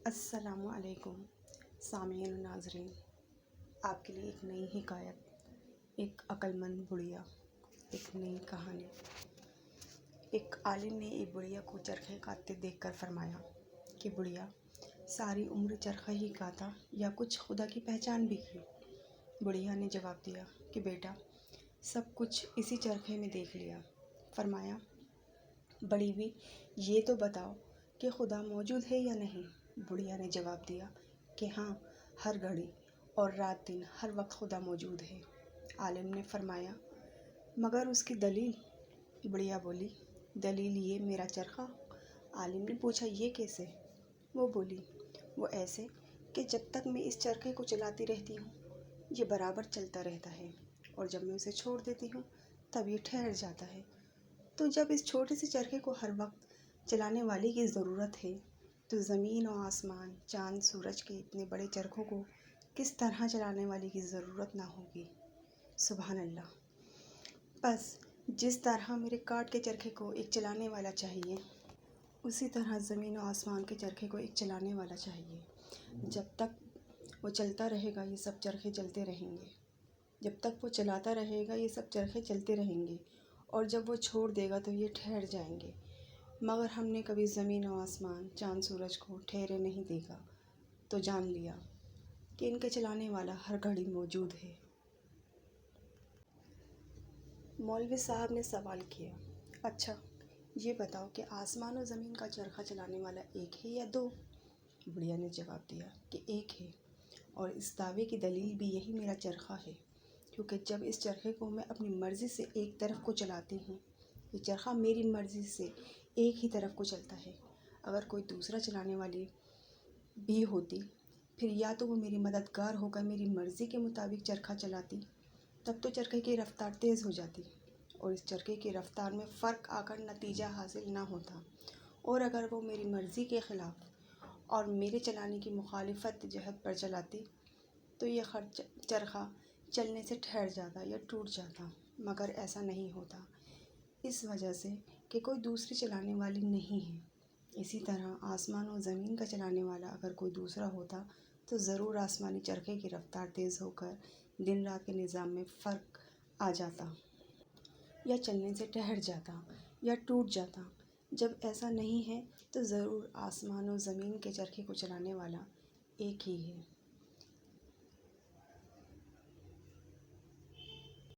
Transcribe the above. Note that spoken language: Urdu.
السلام علیکم سامعین و ناظرین، آپ کے لیے ایک نئی حکایت، ایک عقل مند بڑھیا، ایک نئی کہانی۔ ایک عالم نے ایک بڑھیا کو چرخے کاٹتے دیکھ کر فرمایا کہ بڑھیا، ساری عمر چرخہ ہی کاٹا یا کچھ خدا کی پہچان بھی کی؟ بڑھیا نے جواب دیا کہ بیٹا، سب کچھ اسی چرخے میں دیکھ لیا۔ فرمایا، بڑی بھی، یہ تو بتاؤ کہ خدا موجود ہے یا نہیں؟ بڑھیا نے جواب دیا کہ ہاں، ہر گھڑی اور رات دن ہر وقت خدا موجود ہے۔ عالم نے فرمایا، مگر اس کی دلیل؟ بڑھیا بولی، دلیل یہ میرا چرخہ۔ عالم نے پوچھا، یہ کیسے؟ وہ بولی، وہ ایسے کہ جب تک میں اس چرخے کو چلاتی رہتی ہوں یہ برابر چلتا رہتا ہے، اور جب میں اسے چھوڑ دیتی ہوں تب یہ ٹھہر جاتا ہے۔ تو جب اس چھوٹے سے چرخے کو ہر وقت چلانے والے کی ضرورت ہے تو زمین و آسمان، چاند سورج کے اتنے بڑے چرخوں کو کس طرح چلانے والے کی ضرورت نہ ہوگی؟ سبحان اللہ! بس جس طرح میرے کاٹ کے چرخے کو ایک چلانے والا چاہیے، اسی طرح زمین و آسمان کے چرخے کو ایک چلانے والا چاہیے۔ جب تک وہ چلتا رہے گا یہ سب چرخے چلتے رہیں گے، جب تک وہ چلاتا رہے گا یہ سب چرخے چلتے رہیں گے، اور جب وہ چھوڑ دے گا تو یہ ٹھہر جائیں گے۔ مگر ہم نے کبھی زمین و آسمان، چاند سورج کو ٹھہرے نہیں دیکھا، تو جان لیا کہ ان کے چلانے والا ہر گھڑی موجود ہے۔ مولوی صاحب نے سوال کیا، اچھا یہ بتاؤ کہ آسمان و زمین کا چرخہ چلانے والا ایک ہے یا دو؟ بڑھیا نے جواب دیا کہ ایک ہے، اور اس دعوے کی دلیل بھی یہی میرا چرخہ ہے، کیونکہ جب اس چرخے کو میں اپنی مرضی سے ایک طرف کو چلاتی ہوں، یہ چرخہ میری مرضی سے ایک ہی طرف کو چلتا ہے۔ اگر کوئی دوسرا چلانے والی بھی ہوتی، پھر یا تو وہ میری مددگار ہو کر میری مرضی کے مطابق چرخہ چلاتی، تب تو چرخے کی رفتار تیز ہو جاتی اور اس چرخے کی رفتار میں فرق آ کر نتیجہ حاصل نہ ہوتا، اور اگر وہ میری مرضی کے خلاف اور میرے چلانے کی مخالفت جہت پر چلاتی تو یہ چرخہ چلنے سے ٹھہر جاتا یا ٹوٹ جاتا، مگر ایسا نہیں ہوتا، اس وجہ سے کہ کوئی دوسری چلانے والی نہیں ہے۔ اسی طرح آسمان و زمین کا چلانے والا اگر کوئی دوسرا ہوتا تو ضرور آسمانی چرخے کی رفتار تیز ہو کر دن رات کے نظام میں فرق آ جاتا، یا چلنے سے ٹھہر جاتا یا ٹوٹ جاتا۔ جب ایسا نہیں ہے تو ضرور آسمان و زمین کے چرخے کو چلانے والا ایک ہی ہے۔